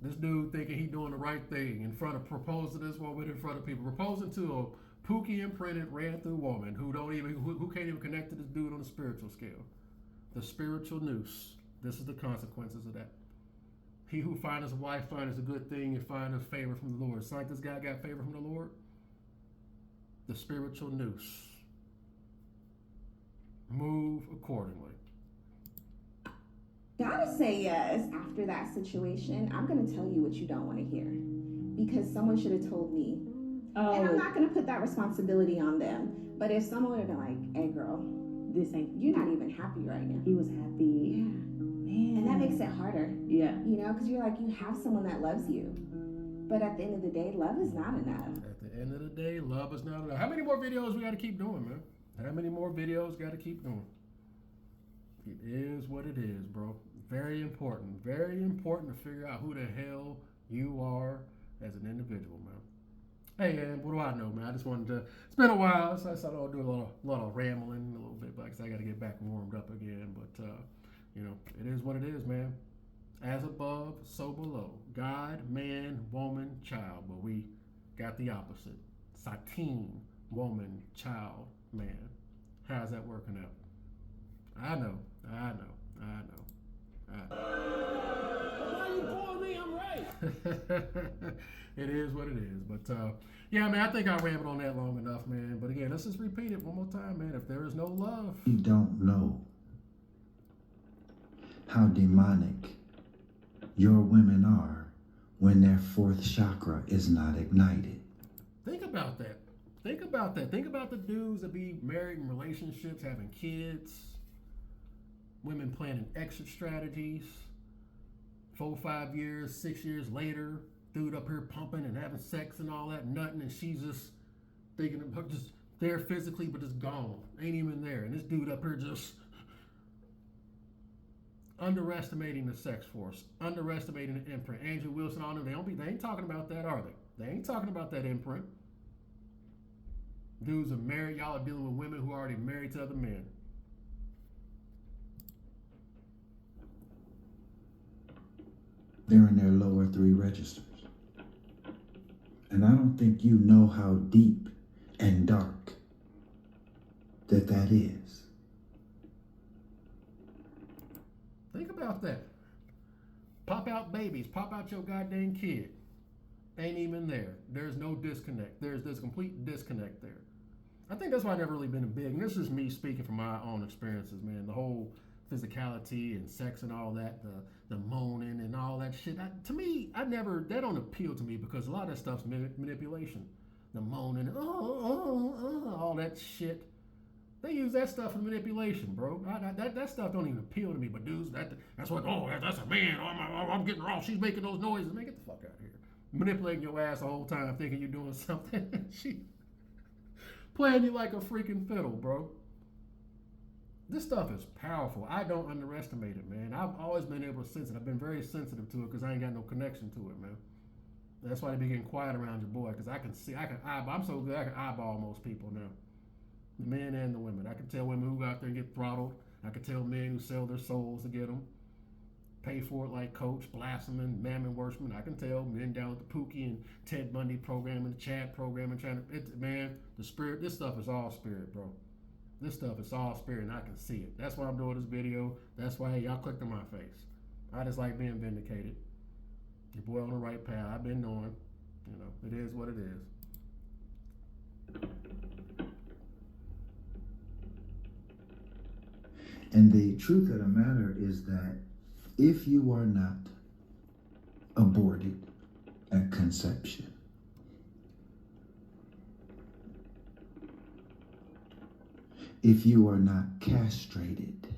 This dude thinking he doing the right thing in front of proposing to this woman in front of people, proposing to a Pookie imprinted ran through woman who can't even connect to this dude on a spiritual scale. The spiritual noose. This is the consequences of that. He who findeth a wife findeth a good thing and findeth favor from the Lord. It's like this guy got favor from the Lord. The spiritual noose. Move accordingly. Gotta say yes after that situation. I'm gonna tell you what you don't want to hear because someone should have told me. Oh. And I'm not gonna put that responsibility on them. But if someone would have been like, "Hey, girl, This ain't. you're not even happy right now." He was happy. Yeah. Man. And that makes it harder. Yeah. You know, because you're like, you have someone that loves you. But at the end of the day, love is not enough. At the end of the day, love is not enough. How many more videos we got to keep doing, man? How many more videos got to keep doing? It is what it is, bro. Very important. Very important to figure out who the hell you are as an individual, man. Hey, man, what do I know, man? I just wanted to. It's been a while, so I thought I'll do a lot of rambling a little bit, because I got to get back warmed up again. But you know, it is what it is, man. As above, so below. God, man, woman, child. But we got the opposite. Sateen, woman, child, man. How's that working out? I know. Why you calling me? I'm right. It is what it is. But yeah, man, I think I rambled on that long enough, man. But again, let's just repeat it one more time, man. If there is no love, You don't know how demonic your women are when their fourth chakra is not ignited. think about that. Think about that. Think about the dudes that be married in relationships, having kids, women planning exit strategies, 4, 5 years, 6 years later, dude up here pumping and having sex and all that, nutting, and she's just thinking of her just there physically, but just gone. Ain't even there. And this dude up here just underestimating the sex force, underestimating the imprint. Andrew Wilson, all them, they ain't talking about that, are they? They ain't talking about that imprint. Dudes are married, y'all are dealing with women who are already married to other men. They're in their lower 3 registers. And I don't think you know how deep and dark that is. Think about that. Pop out babies, pop out your goddamn kid. Ain't even there. There's no disconnect. There's a complete disconnect there. I think that's why I've never really been big. And this is me speaking from my own experiences, man. The whole physicality and sex and all that, the moaning and all that shit. To me, that don't appeal to me, because a lot of that stuff's manipulation. The moaning, all that shit. They use that stuff for manipulation, bro. That stuff don't even appeal to me. But dudes, that's a man. I'm getting wrong. She's making those noises. Man, get the fuck out of here. Manipulating your ass the whole time, thinking you're doing something. She playing you like a freaking fiddle, bro. This stuff is powerful. I don't underestimate it, man. I've always been able to sense it. I've been very sensitive to it because I ain't got no connection to it, man. That's why they be getting quiet around your boy, because I'm so good I can eyeball most people now. The men and the women. I can tell women who go out there and get throttled. I can tell men who sell their souls to get them. Pay for it like Coach, Blaspheming, Mammon Worshipman. I can tell men down with the Pookie and Ted Bundy program and the Chad program and the spirit, this stuff is all spirit, bro. This stuff is all spirit, and I can see it. That's why I'm doing this video. That's why y'all clicked on my face. I just like being vindicated. Your boy on the right path. I've been knowing. You know, it is what it is. And the truth of the matter is that if you are not aborted at conception, if you are not castrated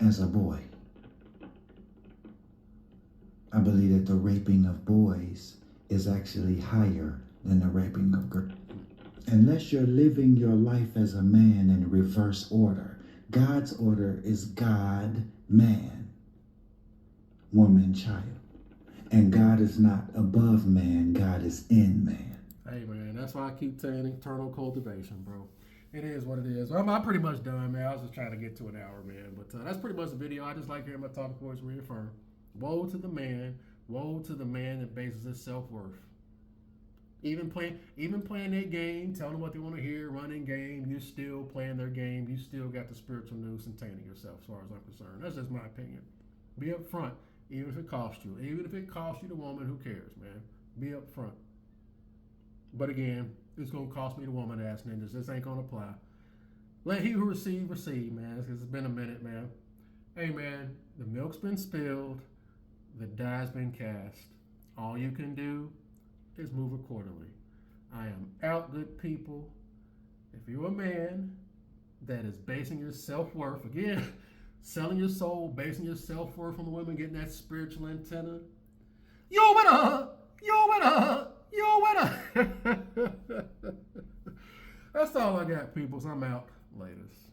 as a boy, I believe that the raping of boys is actually higher than the raping of girls. Unless you're living your life as a man in reverse order. God's order is God, man, woman, child. And God is not above man, God is in man. Hey, man, that's why I keep saying eternal cultivation, bro. It is what it is. I'm pretty much done, man. I was just trying to get to an hour, man. But that's pretty much the video. I just like hearing my talking voice reaffirm. Woe to the man that bases his self-worth. Even playing their game, telling them what they want to hear, running game, you're still playing their game. You still got the spiritual noose and tainting yourself, as far as I'm concerned. That's just my opinion. Be up front. Even if it costs you. Even if it costs you the woman, who cares, man? Be up front. But again, it's going to cost me the woman, ass ninjas. This ain't going to apply. Let he who receive, man. It's been a minute, man. Hey, man, the milk's been spilled. The die's been cast. All you can do is move accordingly. I am out, good people. If you're a man that is basing your self-worth, again, selling your soul, basing your self-worth on the women, getting that spiritual antenna, you're a winner! You're a winner! You're a winner! That's all I got, peoples. I'm out. Laters.